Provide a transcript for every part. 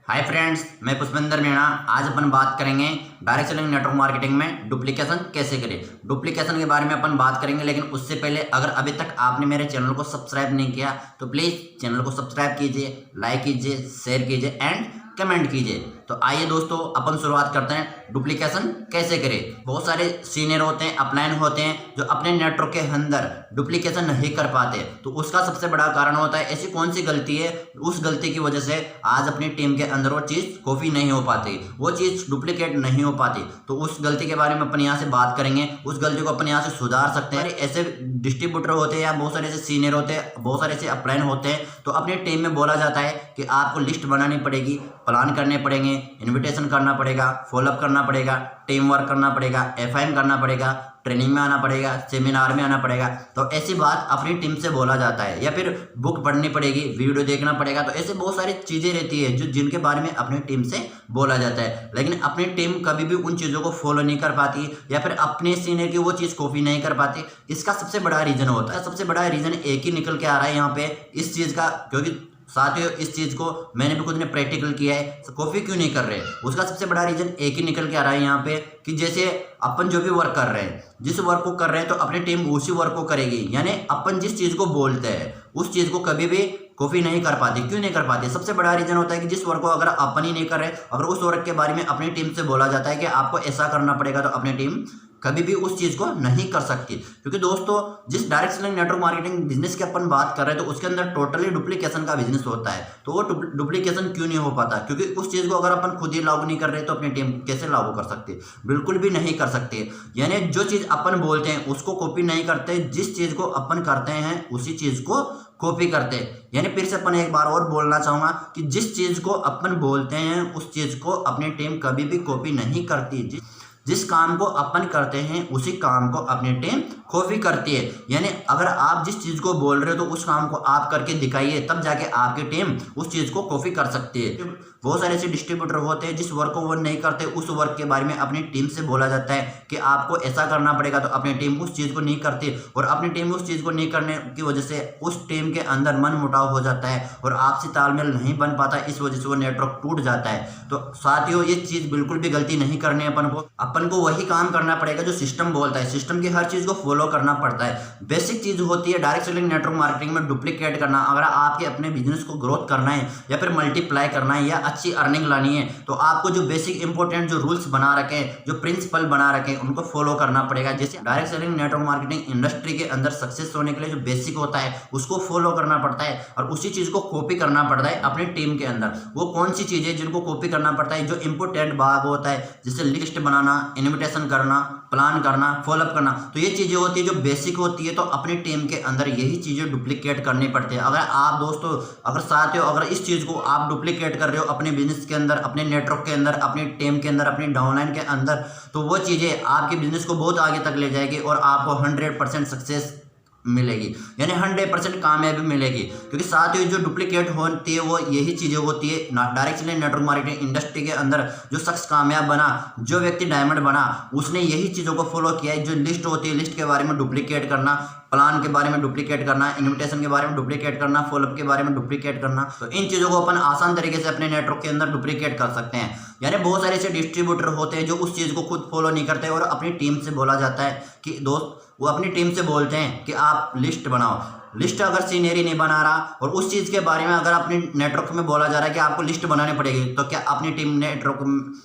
Hi friends, मैं पुष्पेंद्र मीणा। आज अपन बात करेंगे डायरेक्ट सेलिंग नेटवर्क मार्केटिंग में डुप्लीकेशन कैसे करें। डुप्लीकेशन के बारे में अपन बात करेंगे, लेकिन उससे पहले अगर अभी तक आपने मेरे चैनल को सब्सक्राइब नहीं किया तो प्लीज़ चैनल को सब्सक्राइब कीजिए, लाइक कीजिए, शेयर कीजिए एंड कमेंट कीजिए। तो आइए दोस्तों, अपन शुरुआत करते हैं डुप्लीकेशन कैसे करें। बहुत सारे सीनियर होते हैं, अपलाइन होते हैं जो अपने नेटवर्क के अंदर डुप्लीकेशन नहीं कर पाते। तो उसका सबसे बड़ा कारण होता है ऐसी कौन सी गलती है, उस गलती की वजह से आज अपनी टीम के अंदर वो चीज़ कॉपी नहीं हो पाती, वो चीज़ डुप्लीकेट नहीं हो पाती। तो उस गलती के बारे में अपन यहाँ से बात करेंगे, उस गलती को अपन यहाँ से सुधार सकते हैं। ऐसे डिस्ट्रीब्यूटर होते हैं या बहुत सारे ऐसे सीनियर होते हैं, बहुत सारे ऐसे अपलाइन होते हैं, तो अपनी टीम में बोला जाता है कि आपको लिस्ट बनानी पड़ेगी, प्लान करने पड़ेंगे, इनविटेशन करना पड़ेगा, फॉलोअप करना पड़ेगा, टीम वर्क करना पड़ेगा, एफआईएम करना पड़ेगा, ट्रेनिंग में आना पड़ेगा, सेमिनार में आना पड़ेगा। तो ऐसी बात अपनी टीम से बोला जाता है, या फिर बुक पढ़नी पड़ेगी, वीडियो देखना पड़ेगा। तो ऐसे बहुत सारी चीज़ें रहती है जो जिनके बारे में अपनी टीम से बोला जाता है, लेकिन अपनी टीम कभी भी उन चीज़ों को फॉलो नहीं कर पाती या फिर अपने सीनियर की वो चीज़ कॉपी नहीं कर पाती। इसका सबसे बड़ा रीज़न होता है, सबसे बड़ा रीज़न एक ही निकल के आ रहा है यहाँ पे इस चीज़ का, क्योंकि साथियों इस चीज़ को मैंने भी खुद ने प्रैक्टिकल किया है। कॉपी क्यों नहीं कर रहे, उसका सबसे बड़ा रीज़न एक ही निकल के आ रहा है यहाँ पे कि जैसे अपन जो भी वर्क कर रहे हैं, जिस वर्क को कर रहे हैं तो अपनी टीम उसी वर्क को करेगी। यानी अपन जिस चीज़ को बोलते हैं उस चीज़ को कभी भी कॉपी नहीं कर पाती। क्यों नहीं कर पाती? सबसे बड़ा रीज़न होता है कि जिस वर्क को अगर अपन ही नहीं कर रहे, अगर उस वर्क के बारे में अपनी टीम से बोला जाता है कि आपको ऐसा करना पड़ेगा, तो अपनी टीम कभी भी उस चीज़ को नहीं कर सकती। क्योंकि दोस्तों जिस direct selling network marketing business की अपन बात कर रहे हैं तो उसके अंदर टोटली डुप्लीकेशन का बिजनेस होता है। तो वो डुप्लीकेशन क्यों नहीं हो पाता? क्योंकि उस चीज़ को अगर अपन खुद ही लागू नहीं कर रहे तो अपनी टीम कैसे लागू कर सकती? बिल्कुल भी नहीं कर सकती। यानी जो चीज़ अपन बोलते हैं उसको कॉपी नहीं करते, जिस चीज़ को अपन करते हैं उसी चीज़ को कॉपी करते हैं। यानी फिर से अपन एक बार और बोलना चाहूँगा कि जिस चीज़ को अपन बोलते हैं उस चीज़ को अपनी टीम कभी भी कॉपी नहीं करती। जिस काम को अपन करते हैं उसी काम को अपनी टीम कॉपी करती है। यानी अगर आप जिस चीज़ को बोल रहे हो तो उस काम को आप करके दिखाइए, तब जाके आपकी टीम उस चीज़ को कॉपी कर सकती है। बहुत सारे ऐसे डिस्ट्रीब्यूटर होते हैं जिस वर्क को वो नहीं करते, उस वर्क के बारे में अपनी टीम से बोला जाता है कि आपको ऐसा करना पड़ेगा, तो अपनी टीम उस चीज़ को नहीं करती और अपनी टीम उस चीज़ को नहीं करने की वजह से उस टीम के अंदर मन मुटाव हो जाता है और आपसी तालमेल नहीं बन पाता। इस वजह से वो नेटवर्क टूट जाता है। तो साथियों ये चीज़ बिल्कुल भी गलती नहीं करनी है। अपन को वही काम करना पड़ेगा जो सिस्टम बोलता है। सिस्टम की हर चीज़ को फॉलो करना पड़ता है। बेसिक चीज़ होती है डायरेक्ट सेलिंग नेटवर्क मार्केटिंग में डुप्लीकेट करना। अगर आपके अपने बिजनेस को ग्रोथ करना है या फिर मल्टीप्लाई करना है या अच्छी अर्निंग लानी है, तो आपको जो बेसिक इंपॉर्टेंट जो रूल्स बना रखे हैं, जो प्रिंसिपल बना रखे हैं, उनको फॉलो करना पड़ेगा। जैसे direct selling network marketing industry के अंदर सक्सेस होने के लिए जो बेसिक होता है उसको फॉलो करना पड़ता है और उसी चीज़ को कॉपी करना पड़ता है अपनी टीम के अंदर। वो कौन सी चीज़ें जिनको कॉपी करना पड़ता है? जो इंपॉर्टेंट भाग होता है, जैसे लिस्ट बनाना, इन्विटेशन करना, प्लान करना, फॉलोअप करना। तो ये चीज़ें होती है जो बेसिक होती है। तो अपनी टीम के अंदर यही चीज़ें डुप्लीकेट करनी पड़ती है। अगर आप दोस्तों अगर चाहते हो, अगर इस चीज़ को आप डुप्लीकेट कर रहे हो अपने बिजनेस के अंदर, अपने नेटवर्क के अंदर, अपनी टीम के अंदर, अपनी डाउनलाइन के अंदर, तो वो चीज़ें आपके बिजनेस को बहुत आगे तक ले जाएगी और आपको 100% सक्सेस मिलेगी, यानी 100% कामयाबी मिलेगी। क्योंकि साथ ही जो डुप्लीकेट होती है वो यही चीज़ें होती है। Direct selling network marketing industry के अंदर जो शख्स कामयाब बना, जो व्यक्ति डायमंड बना, उसने यही चीज़ों को फॉलो किया है। जो लिस्ट होती है, लिस्ट के बारे में डुप्लीकेट करना, प्लान के बारे में डुप्लीकेट करना, इन्विटेशन के बारे में डुप्लीकेट करना, फॉलोअप के बारे में डुप्लीकेट करना। तो इन चीज़ों को अपन आसान तरीके से अपने नेटवर्क के अंदर डुप्लीकेट कर सकते हैं। यानी बहुत सारे ऐसे डिस्ट्रीब्यूटर होते हैं जो उस चीज़ को खुद फॉलो नहीं करते और अपनी टीम से बोला जाता है कि दोस्त, वो अपनी टीम से बोलते हैं कि आप लिस्ट बनाओ। लिस्ट अगर सीनियर ही नहीं बना रहा और उस चीज़ के बारे में अगर अपने नेटवर्क में बोला जा रहा है कि आपको लिस्ट बनानी पड़ेगी, तो क्या अपनी टीम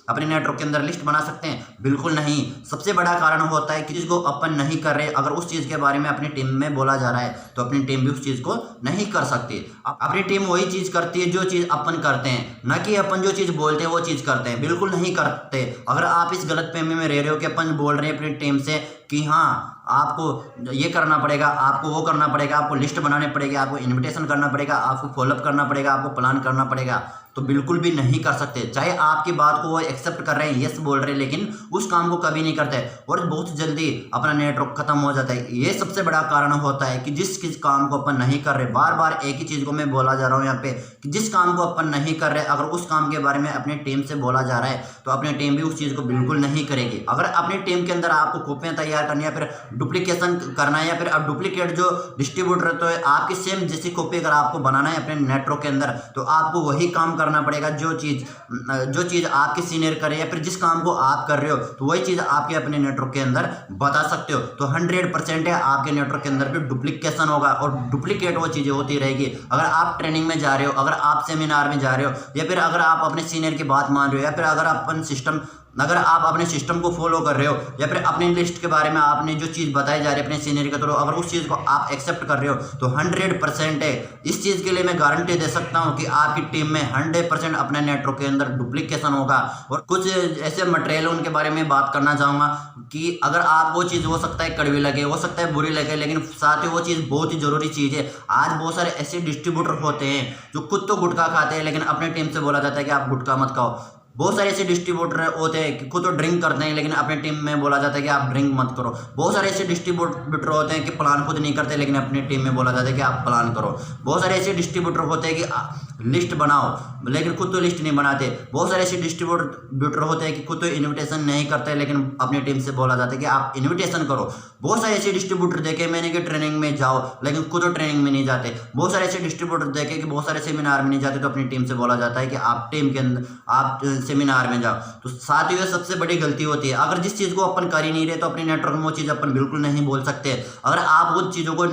अपने नेटवर्क के अंदर लिस्ट बना सकते हैं? बिल्कुल नहीं। सबसे बड़ा कारण होता है कि जिसको अपन नहीं कर रहे, अगर उस चीज़ के बारे में अपनी टीम में बोला जा रहा है तो अपनी टीम भी उस चीज़ को नहीं कर सकती। अपनी टीम वही चीज़ करती है जो चीज़ अपन करते हैं, न कि अपन जो चीज़ बोलते हैं वो चीज़ करते हैं। बिल्कुल नहीं करते। अगर आप इस गलतफहमी में रह रहे हो कि अपन बोल रहे हैं अपनी टीम से कि हाँ आपको ये करना पड़ेगा, आपको वो करना पड़ेगा, आपको लिस्ट बनाने पड़ेगी, आपको इनविटेशन करना पड़ेगा, आपको फॉलोअप करना पड़ेगा, आपको प्लान करना पड़ेगा, तो बिल्कुल भी नहीं कर सकते। चाहे आपकी बात को वो एक्सेप्ट कर रहे हैं, यस बोल रहे हैं, लेकिन उस काम को कभी नहीं करते और बहुत जल्दी अपना नेटवर्क खत्म हो जाता है। ये सबसे बड़ा कारण होता है कि जिस काम को अपन नहीं कर रहे। बार बार एक ही चीज़ को मैं बोला जा रहा हूँ यहाँ पे कि जिस काम को अपन नहीं कर रहे, अगर उस काम के बारे में अपनी टीम से बोला जा रहा है तो अपनी टीम भी उस चीज़ को बिल्कुल नहीं करेगी। अगर अपनी टीम के अंदर आपको कॉपियाँ तैयार करनी है, फिर डुप्लीकेशन करना है, या फिर अब डुप्लीकेट जो डिस्ट्रीब्यूटर तो है आपकी सेम जैसी कॉपी अगर आपको बनाना है अपने नेटवर्क के अंदर, तो आपको वही काम करना पड़ेगा। जो चीज़ आपके सीनियर करे या फिर जिस काम को आप कर रहे हो तो वही चीज़ आपके अपने नेटवर्क के अंदर बता सकते हो। तो 100% है आपके नेटवर्क के अंदर भी डुप्लीकेशन होगा और डुप्लीकेट वो चीज़ें होती रहेगी। अगर आप ट्रेनिंग में जा रहे हो, अगर आप सेमिनार में जा रहे हो, या फिर अगर आप अपने सीनियर की बात मान रहे हो, या फिर अगर आप अपने सिस्टम को फॉलो कर रहे हो, या फिर अपनी लिस्ट के बारे में आपने जो चीज़ बताई जा रही है अपने सीनियर के थ्रू, अगर उस चीज़ को आप एक्सेप्ट कर रहे हो तो 100% है। इस चीज़ के लिए मैं गारंटी दे सकता हूं कि आपकी टीम में 100% अपने नेटवर्क के अंदर डुप्लीकेशन होगा। और कुछ ऐसे मटेरियल उनके बारे में बात करना चाहूँगा कि अगर आप वो चीज़ हो सकता है कड़वी लगे, हो सकता है बुरी लगे, लेकिन साथ ही वो चीज़ बहुत ही ज़रूरी चीज़ है। आज बहुत सारे ऐसे डिस्ट्रीब्यूटर होते हैं जो खुद तो गुटखा खाते हैं, लेकिन अपनी टीम से बोला जाता है कि आप गुटखा मत खाओ। बहुत सारे ऐसे डिस्ट्रीब्यूटर होते हैं कि खुद तो ड्रिंक करते हैं, लेकिन अपनी टीम में बोला जाता है कि आप ड्रिंक मत करो। बहुत सारे ऐसे डिस्ट्रीब्यूटर होते हैं कि प्लान खुद नहीं करते, लेकिन अपनी टीम में बोला जाता है कि आप प्लान करो। बहुत सारे ऐसे डिस्ट्रीब्यूटर होते हैं कि लिस्ट बनाओ, लेकिन खुद तो लिस्ट नहीं बनाते। बहुत सारे ऐसे डिस्ट्रीब्यूटर होते हैं कि खुद तो इन्विटेशन नहीं करते, लेकिन अपनी टीम से बोला जाता है कि आप इन्विटेशन करो। बहुत सारे ऐसे डिस्ट्रीब्यूटर देखे मैंने कि ट्रेनिंग में जाओ, लेकिन खुद तो ट्रेनिंग में नहीं जाते। बहुत सारे ऐसे डिस्ट्रीब्यूटर देखे कि बहुत सारे सेमिनार में नहीं जाते, तो अपनी टीम से बोला जाता है कि आप टीम के अंदर आप सेमिनार में जाओ। तो साथ ही सबसे बड़ी गलती होती है, अगर जिस चीज़ को अपन कर ही नहीं रहे तो अपने नेटवर्क में वो चीज़ अपन बिल्कुल नहीं बोल सकते। अगर आप उन चीज़ों को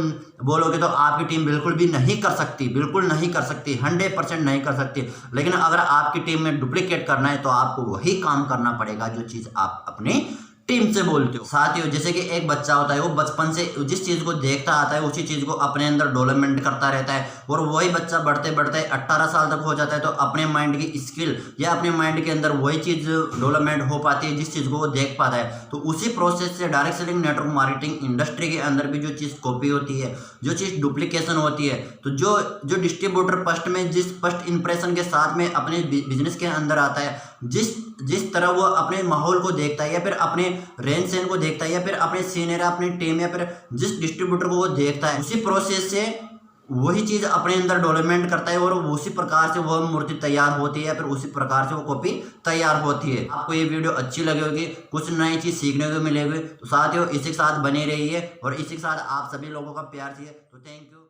बोलोगे तो आपकी टीम बिल्कुल भी नहीं कर सकती, बिल्कुल नहीं कर सकती, 100% नहीं कर सकती। लेकिन अगर आपकी टीम में डुप्लीकेट करना है तो आपको वही काम करना पड़ेगा जो चीज़ आप अपनी टीम से बोलते हो। साथियों, जैसे कि एक बच्चा होता है, वो बचपन से जिस चीज़ को देखता आता है उसी चीज़ को अपने अंदर डेवलपमेंट करता रहता है, और वही बच्चा बढ़ते बढ़ते 18 साल तक हो जाता है तो अपने माइंड की स्किल या अपने माइंड के अंदर वही चीज़ डेवलपमेंट हो पाती है जिस चीज़ को वो देख पाता है। तो उसी प्रोसेस से direct selling network marketing industry के अंदर भी जो चीज़ कॉपी होती है, जो चीज़ डुप्लीकेशन होती है, तो जो डिस्ट्रीब्यूटर फर्स्ट इंप्रेशन के साथ में अपने बिजनेस के अंदर आता है, जिस तरह वो अपने माहौल को देखता है या फिर अपने रेन सेन को देखता है या फिर अपने सीनियर अपनी टीम या फिर जिस डिस्ट्रीब्यूटर को वो देखता है, उसी प्रोसेस से वही चीज़ अपने अंदर डेवलपमेंट करता है और उसी प्रकार से वह मूर्ति तैयार होती है या फिर उसी प्रकार से वो कॉपी तैयार होती है। आपको ये वीडियो अच्छी लगी होगी, कुछ नई चीज़ सीखने को मिलेगी। तो साथियों, इसी के साथ बने रहिए और इसी के साथ आप सभी लोगों का प्यार चाहिए। तो थैंक यू।